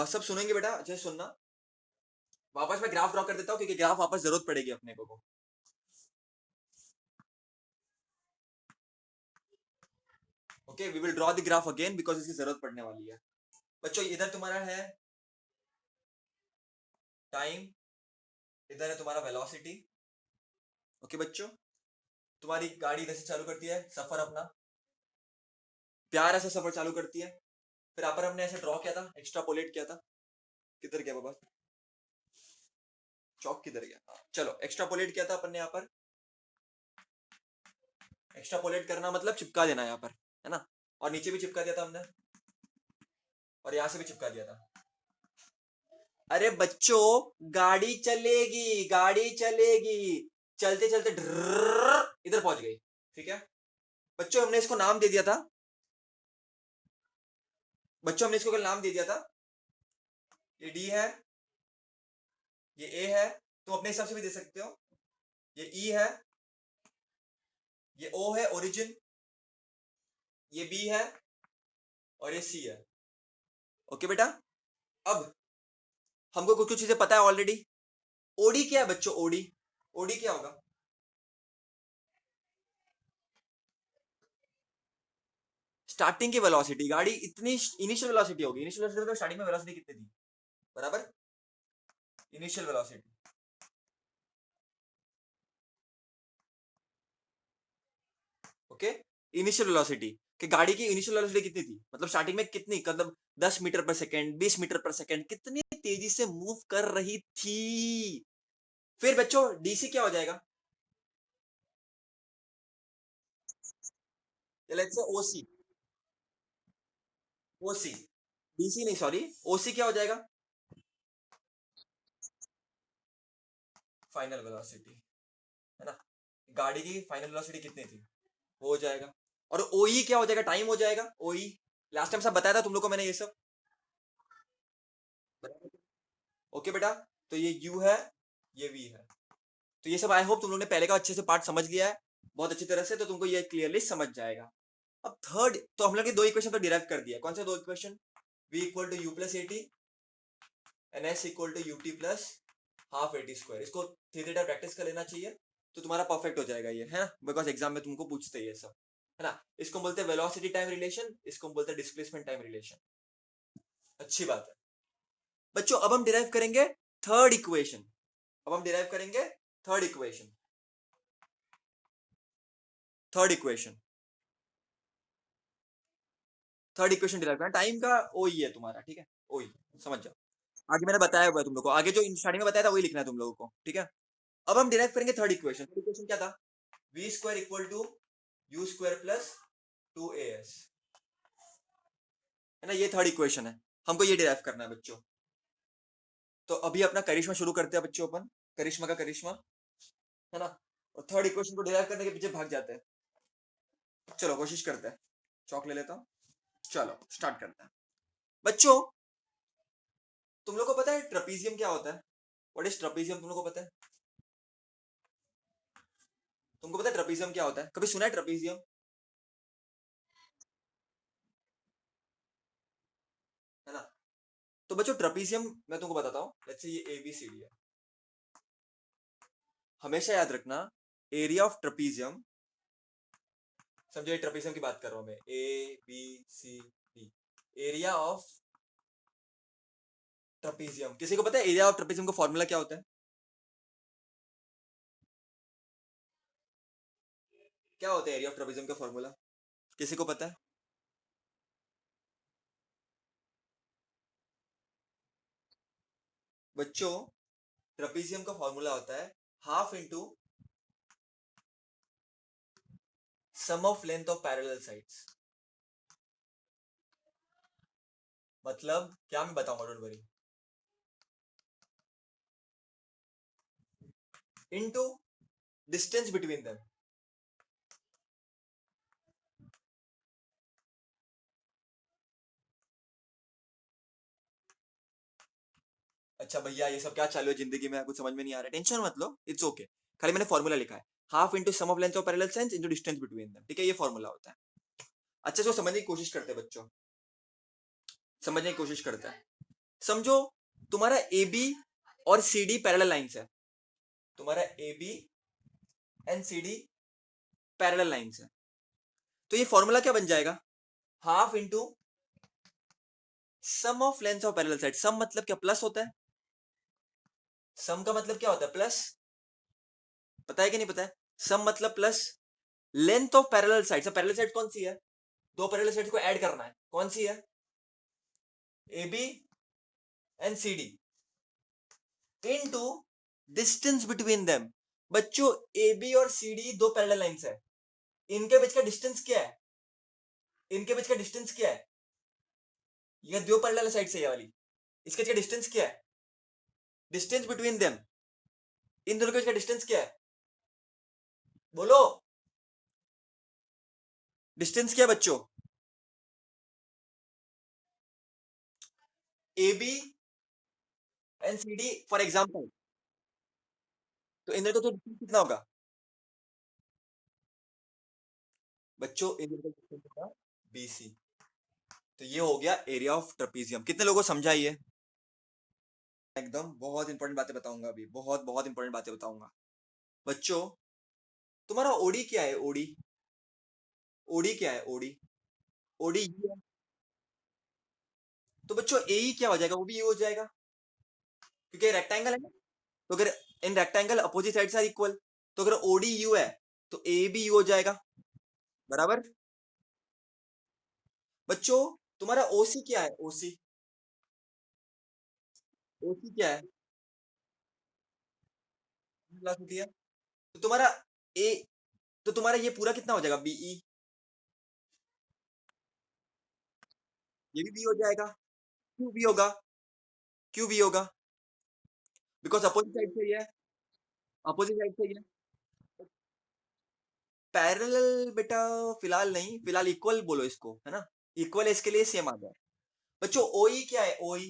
सब सुनेंगे बेटा, अच्छे से सुनना। वापस मैं ग्राफ ड्रॉ कर देता हूँ क्योंकि ग्राफ वापस जरूरत पड़ेगी अपने को। Okay, we will draw the graph again because इसकी जरूरत पड़ने वाली है। बच्चों इधर तुम्हारा है टाइम, इधर है तुम्हारा वेलोसिटी। ओके बच्चों, तुम्हारी गाड़ी इधर से चालू करती है सफर अपना, प्यार ऐसा सफर चालू करती है। फिर यहाँ पर हमने ऐसे ड्रॉ किया था, एक्स्ट्रापोलेट किया था। किधर गया बाबा, चौक किधर गया? चलो एक्स्ट्रापोलेट किया था अपन ने यहाँ पर। एक्स्ट्रापोलेट करना मतलब चिपका देना यहाँ पर, है ना। और नीचे भी चिपका दिया था हमने, और यहाँ से भी चिपका दिया था। अरे बच्चों, गाड़ी चलेगी, गाड़ी चलेगी, चलते चलते इधर पहुंच गई। ठीक है बच्चों, हमने इसको नाम दे दिया था। बच्चों हमने इसको कल नाम दे दिया था। ये डी है, ये ए है, तुम अपने हिसाब से भी दे सकते हो। ये ई है, ये ओ है ओरिजिन, ये बी है, और ये सी है। ओके बेटा, अब हमको कुछ कुछ चीजें पता है ऑलरेडी। ओडी क्या है बच्चों? ओडी, ओडी क्या होगा? स्टार्टिंग की वेलोसिटी, गाड़ी इतनी इनिशियल वेलोसिटी होगी। इनिशियल वेलोसिटी मतलब स्टार्टिंग में वेलोसिटी कितनी थी, बराबर initial velocity. Okay, initial velocity कि गाड़ी की इनिशियल वेलोसिटी कितनी थी, मतलब स्टार्टिंग में कितनी, मतलब 10 मीटर पर सेकंड, 20 मीटर पर सेकंड, कितनी तेजी से मूव कर रही थी। फिर बच्चों डीसी क्या हो जाएगा? Let's say OC, OC, DC नहीं सॉरी, ओसी क्या हो जाएगा? फाइनल वेलोसिटी, है ना। गाड़ी की फाइनल वेलोसिटी कितनी थी वो हो जाएगा। और ओई क्या हो जाएगा? टाइम हो जाएगा ओई। लास्ट टाइम सब बताया था तुम लोग को मैंने ये सब। ओके बेटा, तो ये यू है, ये वी है। तो ये सब आई होप तुम लोग ने पहले का अच्छे से पार्ट समझ लिया है बहुत अच्छी तरह से, तो तुमको ये क्लियरली समझ जाएगा। अब थर्ड, तो हम लोग ने दो इक्वेशन तो डिराइव कर दिया। कौन से दो equation? v equal to u plus a t and s equal to u t plus half eighty square. इसको थीटा प्रैक्टिस कर लेना चाहिए तो तुम्हारा परफेक्ट हो जाएगा ये, है ना, बिकॉज एग्जाम में तुमको पूछते हैं ये सब, है ना। इसको बोलते हैं वेलोसिटी टाइम रिलेशन, इसको बोलते हैं डिस्प्लेसमेंट टाइम रिलेशन। अच्छी बात है बच्चों। अब हम डिराइव करेंगे थर्ड इक्वेशन। अब हम डिराइव करेंगे third equation. Third equation, third equation derive करना, टाइम का ओ ही है तुम्हारा, ठीक है, ओ ही, समझ जाओ। आगे मैंने बताया हुआ है तुम लोग को, आगे जो स्टार्टिंग में बताया था वही लिखना है तुम लोगों को, ठीक है। अब हम डिराइव करेंगे थर्ड इक्वेशन। थर्ड इक्वेशन क्या था? V square equal to u square plus two a s, है ना। ये थर्ड इक्वेशन है, हमको ये डिराइव करना है बच्चों। तो अभी अपना करिश्मा शुरू करते हैं बच्चों, अपन करिश्मा का करिश्मा, है ना। और थर्ड इक्वेशन को डिराइव करने के पीछे भाग जाते हैं। चलो कोशिश करते हैं, चौक ले लेता हूँ। चलो स्टार्ट करते हैं बच्चों। तुम लोग को पता है ट्रपीजियम क्या होता है? व्हाट इज ट्रपीजियम, तुम लोग को पता है? तुमको पता है ट्रपीजियम क्या होता है? कभी सुना है ट्रपीजियम? है ना। तो बच्चों ट्रपीजियम मैं तुमको बताता हूँ। लेट्स से ये ABCD है। हमेशा याद रखना, एरिया ऑफ ट्रपीजियम, समझो ये ट्रपीजियम की बात कर रहा हूँ मैं, ABCD, एरिया ऑफ ट्रपीजियम। किसी को पता है एरिया ऑफ ट्रपीजियम का फॉर्मूला क्या होता है? क्या होता है एरिया ऑफ ट्रपीजियम का फॉर्मूला? किसी को पता है? बच्चों ट्रपीजियम का फॉर्मूला होता है half into sum of length of parallel sides. मतलब क्या, मैं बताऊंगा, don't worry. Into distance between them. अच्छा भैया ये सब क्या चालू है जिंदगी में, कुछ समझ में नहीं आ रहा है, टेंशन मत लो, इट्स ओके। खाली मैंने फॉर्मूला लिखा है, half into sum of length of parallel sides into distance between them, ठीक है, ये फॉर्मूला होता है। अच्छा, जो समझने की कोशिश करते हैं बच्चों, समझने की कोशिश करते हैं। समझो तुम्हारा ए बी और सी डी पैरेलल लाइन्स है, तुम्हारा A B and C D parallel lines है, तो ये फॉर्मूला क्या बन जाएगा, half into sum of length of parallel side. Sum मतलब क्या, प्लस होता है, सम का मतलब क्या होता है, प्लस, पता है कि नहीं पता है, सम मतलब plus, length of parallel side. Parallel side कौन सी है, दो पैरेलल साइड को ऐड करना है, कौन सी है, A B and C D into distance between them. बच्चों ए बी और सी डी दो पैरेलल लाइंस है, इनके बीच का डिस्टेंस क्या है, इनके बीच का डिस्टेंस क्या है, ये दो पैरेलल साइड से ये वाली, इसके बीच का डिस्टेंस क्या है, डिस्टेंस बिटवीन देम, इन दोनों के बीच का डिस्टेंस क्या है, बोलो, डिस्टेंस क्या है बच्चों, A B and C D for example, तो इन दोनों का तो डिस्टेंस कितना होगा बच्चों, इन दोनों का डिस्टेंस होगा BC। तो ये हो गया एरिया ऑफ ट्रेपीजियम। कितने लोगों को समझा ये, एकदम बहुत इंपॉर्टेंट बातें बताऊंगा अभी, बहुत बहुत इंपॉर्टेंट बातें बताऊंगा बच्चों। तुम्हारा ओडी क्या है, ओडी, ओडी क्या है, ओडी, ओडी ये है, तो बच्चों ए क्या हो जाएगा, वो भी ये हो जाएगा, क्योंकि रेक्टेंगल है ना, तो अगर in rectangle opposite sides are equal, तो अगर ओडी यू है तो ए भी यू हो जाएगा, बराबर। बच्चों तुम्हारा ओसी क्या है, ओसी, ओसी क्या है, क्लास होती है, तो तुम्हारा ए, तो तुम्हारा ये पूरा कितना हो जाएगा, बीई, ये भी बी हो जाएगा, क्यों बी होगा, क्यों बी होगा, बिकॉज अपोजिट साइड से ही है, अपोजिट साइड से ही है, पैरेलल बेटा फिलहाल नहीं, फिलहाल इक्वल बोलो इसको, है ना, इक्वल इसके लिए सेम आ जाए। बच्चों ओई क्या है, ओई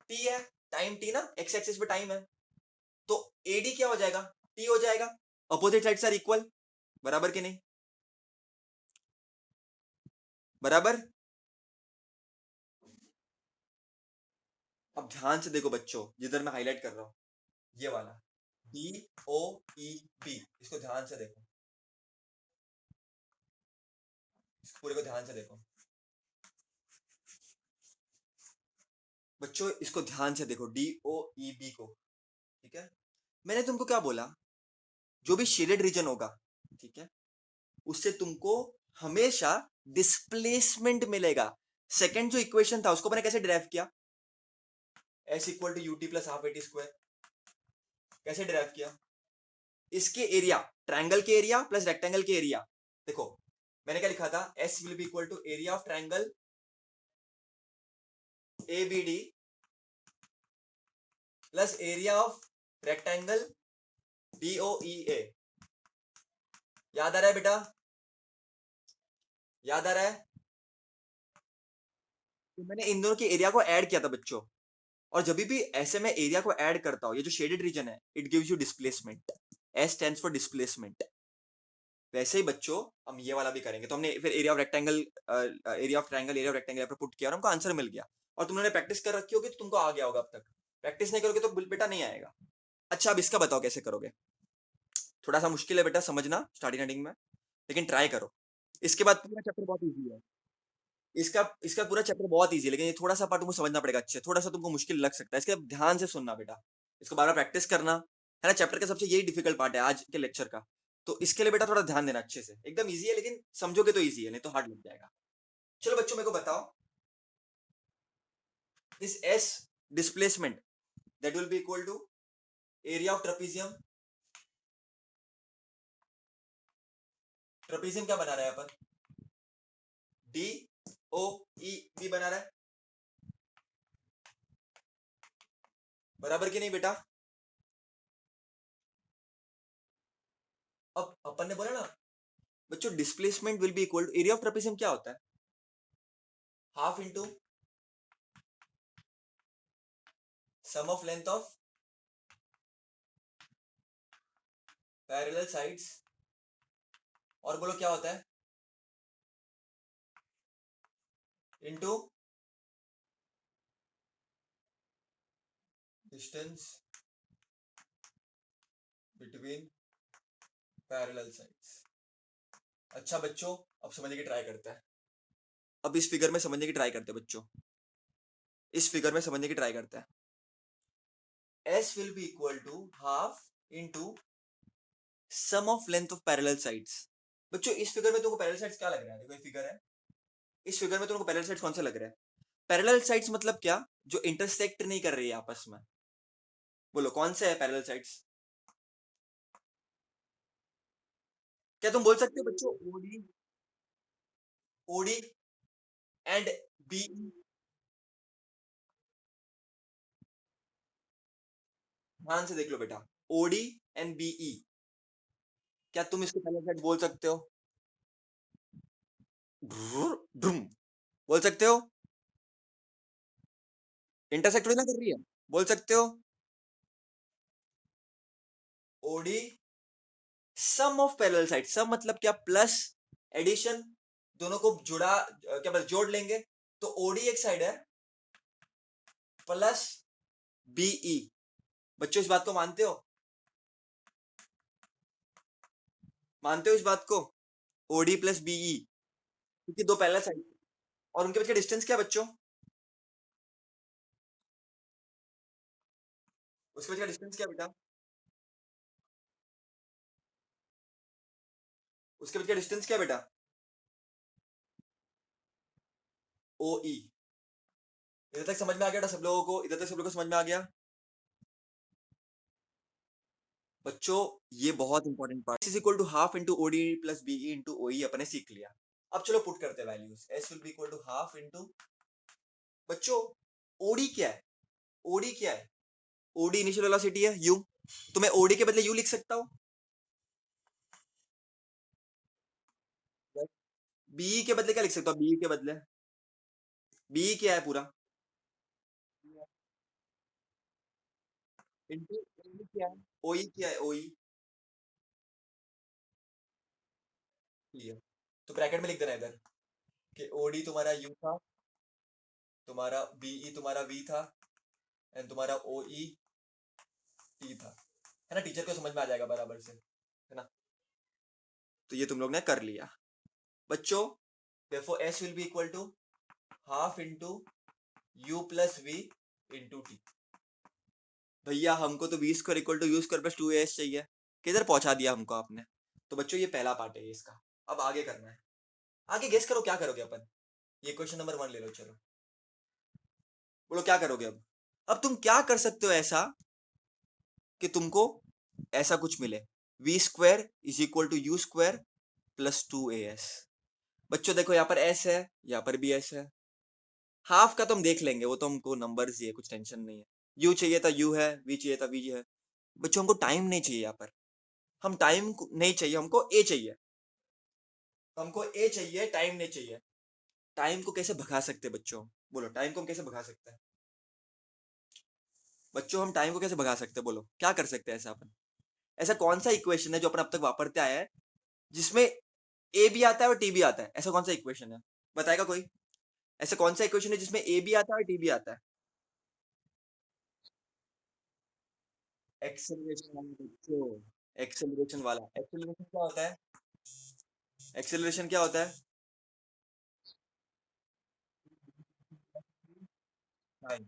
टी है, टाइम टी ना, एक्स एक्सिस पे टाइम है, तो एडी क्या हो जाएगा, टी हो जाएगा, अपोजिट साइड आर इक्वल, बराबर कि नहीं, बराबर। अब ध्यान से देखो बच्चों, जिधर मैं हाईलाइट कर रहा हूं, ये वाला डी ओ ई बी, इसको ध्यान से देखो, इस पूरे को ध्यान से देखो बच्चों, इसको ध्यान से देखो, डी ओ ई बी को, ठीक है। मैंने तुमको क्या बोला, जो भी शेडेड रीजन होगा, ठीक है, उससे तुमको हमेशा डिस्प्लेसमेंट मिलेगा। सेकंड जो इक्वेशन था उसको मैंने कैसे डिराइव किया, S equal to UT plus half eighty square, कैसे डिराइव किया, इसके एरिया, ट्रायंगल के एरिया प्लस रेक्टेंगल के एरिया, देखो मैंने क्या लिखा था, S will be equal to area of triangle A B D plus area of rectangle D O E A. याद आ रहा है बेटा, याद आ रहा है, तो मैंने इन दोनों के एरिया को ऐड किया था बच्चों, और जब भी ऐसे मैं एरिया को ऐड करता हूं, ये जो शेडेड रीजन है, it gives you displacement, S stands for displacement. वैसे ही बच्चों हम ये वाला भी करेंगे, तो हमने फिर area of rectangle, area of triangle, area of rectangle यहाँ पर पुट किया और हमको आंसर मिल गया, और तुमने प्रैक्टिस कर रखी होगी तो तुमको आ गया होगा, अब तक प्रैक्टिस नहीं करोगे तो बेटा नहीं आएगा। अच्छा अब इसका बताओ कैसे करोगे, थोड़ा सा मुश्किल है बेटा समझना स्टार्टिंग में, लेकिन ट्राई करो। इसके बाद पूरा चैप्टर बहुत ईजी है, इसका इसका पूरा चैप्टर बहुत ईजी है, लेकिन ये थोड़ा सा पार्ट तुमको समझना पड़ेगा अच्छे, थोड़ा सा तुमको मुश्किल लग सकता है, इसके ध्यान से सुनना बेटा, इसको बार बार प्रैक्टिस करना, है ना, चैप्टर का सबसे यही डिफिकल्ट पार्ट है आज के लेक्चर का, तो इसके लिए बेटा थोड़ा ध्यान देना अच्छे से, एकदम ईजी है, लेकिन समझोगे तो ईजी है, नहीं तो हार्ड लग जाएगा। चलो बच्चों मेरे को बताओ, this s displacement that will be equal to area of trapezium, trapezium क्या बना रहा है यहाँ पर, डी ओ ई बी बना रहा है, बराबर कि नहीं बेटा। अब अपन ने बोला ना बच्चों, displacement will be equal to area of trapezium, क्या होता है, half into sum of length of parallel sides, और बोलो क्या होता है, into distance between parallel sides. अच्छा बच्चों, अब समझने की ट्राई करते हैं। अब इस फिगर में समझने की ट्राई करते हैं बच्चों, इस फिगर में समझने की ट्राई करते हैं। S will be equal to half into sum of length of parallel sides। बच्चों इस फिगर में तुमको पैरेलल साइड्स क्या लग रहा है? देखो ये फिगर है, इस फिगर में तुमको पैरेलल साइड्स कौन सा लग रहा है? पैरेलल साइड्स मतलब क्या? जो इंटरसेक्ट नहीं कर रही है आपस में। बोलो कौन सा है पैरेलल साइड्स? क्या तुम बोल सकते हो बच्चों ओडी, ओडी एंड बीई? ध्यान से देख लो बेटा, ओडी एंड बीई, क्या तुम इसको पैरेलल साइड बोल सकते हो? ढूम, बोल सकते हो? इंटरसेक्ट थोड़ी ना कर रही है, बोल सकते हो? OD sum of parallel side, sum मतलब क्या? प्लस, एडिशन, दोनों को जुड़ा, क्या बोलते जोड़ लेंगे तो ओडी एक साइड है प्लस बीई। बच्चों इस बात को मानते हो? मानते हो इस बात को? ओडी प्लस बीई, क्योंकि दो पैरेलल साइड और उनके बीच का डिस्टेंस क्या बच्चों? उसके बीच का डिस्टेंस क्या बेटा? उसके बीच का डिस्टेंस क्या बेटा? ओ ई। इधर तक समझ में आ गया बेटा सब लोगों को? इधर तक सब लोगों को समझ में आ गया? बच्चों ये बहुत important part, is equal to half into O D plus B E into O E अपने सीख लिया। अब चलो पुट करते हैं values. S will be equal to half into, बच्चों ओडी क्या है? ओडी क्या है? ओडी इनिशियल वेलोसिटी है यू, तो मैं ओडी के बदले यू लिख सकता हूँ। बीई के बदले क्या लिख सकता हूँ? बीई के बदले बीई क्या है पूरा इंटू ओई क्या है? ओई क्या है? ओई क्लियर, तो ब्रैकेट में लिख देना इधर कि ओडी तुम्हारा यू था, तुम्हारा बीई तुम्हारा वी था, एंड तुम्हारा ओई टी था, है ना? टीचर को समझ में आ जाएगा बराबर से, है ना? तो ये तुम लोग ने कर लिया बच्चों। therefore s will be equal to half into u plus v into t। भैया हमको तो v square equal to u square plus 2as चाहिए, किधर पहुंचा दिया हमको आपने? तो बच्चों ये पहला पार्ट है इसका। अब आगे करना है, आगे गेस करो क्या करोगे अपन। ये क्वेश्चन नंबर 1 ले लो, चलो बोलो क्या करोगे अब? अब तुम क्या कर सकते हो ऐसा कि तुमको ऐसा कुछ मिले, v square is equal to u square plus 2as। बच्चों देखो यहाँ पर s है, यहाँ पर भी s है, हाफ का तो हम देख लेंगे, वो तो हमको नंबर्स ही है, कुछ टेंशन नहीं है। यू चाहिए था यू है, वी चाहिए था वी है। बच्चों हमको टाइम नहीं चाहिए यहाँ पर, हम टाइम नहीं चाहिए, हमको ए चाहिए, हमको ए चाहिए, टाइम नहीं चाहिए। टाइम को कैसे भगा सकते हैं बच्चों? बोलो टाइम को हम कैसे भगा सकते हैं? बच्चों हम टाइम को कैसे भगा सकते हैं? बोलो क्या कर सकते हैं ऐसा अपन? ऐसा कौन सा इक्वेशन है जो अपन अब तक वापरते आए हैं जिसमें ए भी आता है और टी भी आता है? ऐसा कौन सा इक्वेशन है, बताएगा कोई? ऐसा कौन सा इक्वेशन है जिसमें ए भी आता है और टी भी आता है? एक्सेलरेशन वाला बच्चों, एक्सेलरेशन वाला। एक्सेलरेशन क्या होता है? एक्सेलरेशन क्या होता है? टाइम।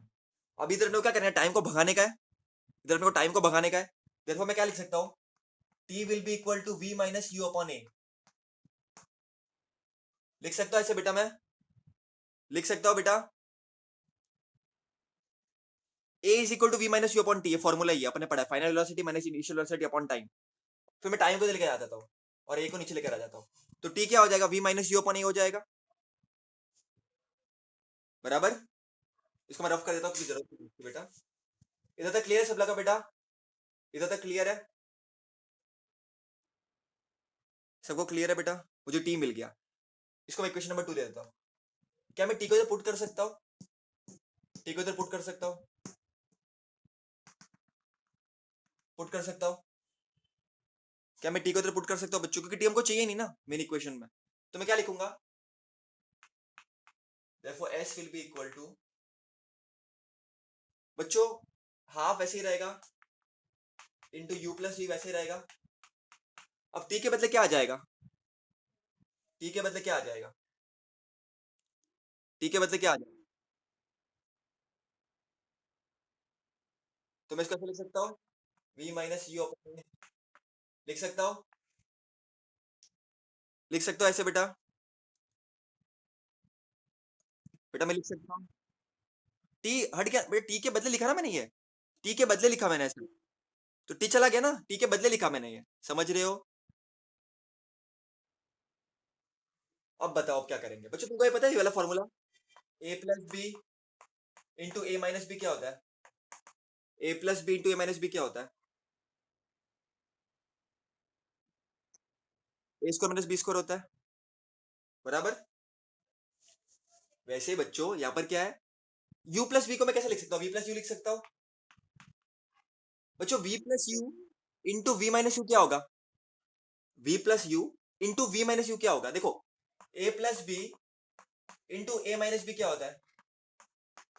अब इधर मेरे को क्या करना है? टाइम को भगाने का है, इधर मेरे को टाइम को भगाने का है। देखो मैं क्या लिख सकता हूँ, T will be equal to V minus U upon A. लिख सकता हूँ ऐसे बेटा, मैं लिख सकता हूँ बेटा, A is equal to V minus U upon T, ये फॉर्मूला ही है, अपने पढ़ा है, final velocity minus initial velocity upon time. फिर मैं टाइम को लेकर आ जाता हूँ और ए को नीचे लेकर आ जाता हूँ, तो टी क्या हो जाएगा? वी माइनस यू अपॉन ए हो जाएगा, बराबर। इसको मैं रफ कर देता हूँ, जरूरत नहीं है बेटा। इधर तक क्लियर है सब लगा बेटा? इधर तक क्लियर है? सबको क्लियर है बेटा? मुझे टी मिल गया, इसको मैं इक्वेशन नंबर 2 दे देता हूँ। क्या मैं टी को इधर पुट कर सकता हूँ? टी को इधर पुट कर सकता हूँ, पुट कर सकता हूँ? क्या मैं टी को इधर पुट कर सकता हूँ बच्चों? क्योंकि टी हमको चाहिए नहीं ना मेन इक्वेशन में, तो मैं क्या लिखूंगा? therefore s will be equal to, बच्चों हाफ वैसे ही रहेगा, इंटू यू प्लस वी वैसे ही रहेगा। अब टी के बदले क्या आ जाएगा? टी के बदले क्या आ जाएगा? टी के बदले क्या आ जाएगा? तो मैं इसको ऐसे लिख सकता हूँ, वी माइनस यू अपॉन, लिख सकता हूँ, लिख सकता हूँ ऐसे बेटा, बेटा मैं लिख सकता हूँ। टी हट गया बेटा, टी के बदले लिखा ना मैंने ये, टी के बदले लिखा मैंने ऐसे, तो टी चला गया ना, टी के बदले लिखा मैंने ये, समझ रहे हो? अब बताओ अब क्या करेंगे बच्चों, तुमको ये पता है ये वाला formula, A plus b into a minus b क्या होता है? ए plus b into a minus b क्या होता है? A square minus b square होता है, बराबर। वैसे ही बच्चों यहाँ पर क्या है, u प्लस वी को मैं कैसे लिख सकता हूँ? v प्लस यू लिख सकता हूँ बच्चों, v plus you into we minus you क्या होगा? v plus you into we minus you क्या होगा? देखो, a plus b into a minus b क्या होता है?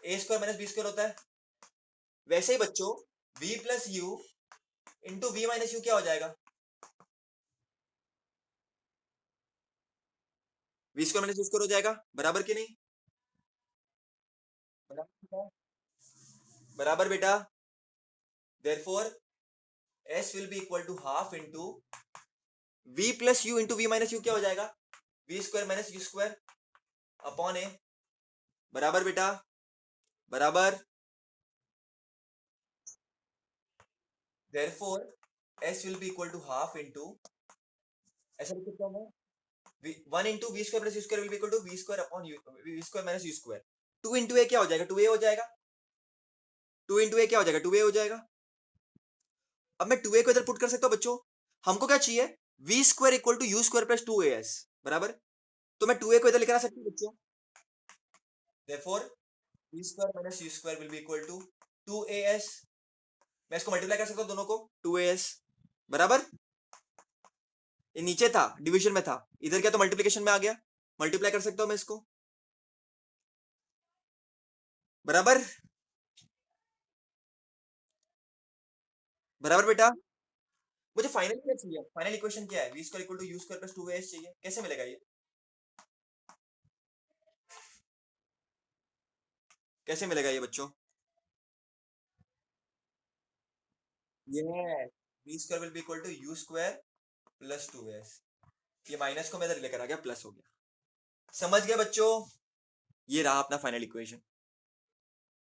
A square minus b square होता है। वैसे ही बच्चों v plus you into we minus you क्या हो जाएगा? We square minus you square हो जाएगा, बराबर कि नहीं? बराबर, बराबर बेटा। Therefore s will be equal to half into v plus you into we minus you क्या हो जाएगा? We square minus you square upon A, बराबर बेटा, बराबर। therefore s will be equal to half into, ऐसा लिख सकता हूँ मैं, one into V square plus U square will be equal to V square upon V square minus you square. Two into A क्या हो जाएगा? टू ए हो जाएगा। टू इंटू ए क्या हो जाएगा? टू ए हो जाएगा। अब मैं टू ए को इधर पुट कर सकता हूँ बच्चों, हमको क्या चाहिए? V square equal to u square plus two a s, बराबर। तो मैं टू ए को इधर लेकर आ सकता हूँ बच्चों, therefore v square minus you square will be equal to two a s. मैं इसको मल्टीप्लाई कर सकता हूँ दोनों को, टू ए एस, बराबर। ये नीचे था डिवीजन में था, इधर क्या तो मल्टीप्लिकेशन में आ गया, मल्टीप्लाई कर सकता हूँ मैं इसको, बराबर, बराबर बेटा। मुझे फाइनल क्या चाहिए? फाइनल इक्वेशन क्या है? V square equal to u square plus two s चाहिए, कैसे मिलेगा ये? कैसे मिलेगा ये बच्चों? ये है v square will be equal to u square plus two s, ये माइनस को मैं इधर लेकर आ गया, प्लस हो गया। समझ गए बच्चों? ये रहा अपना फाइनल इक्वेशन।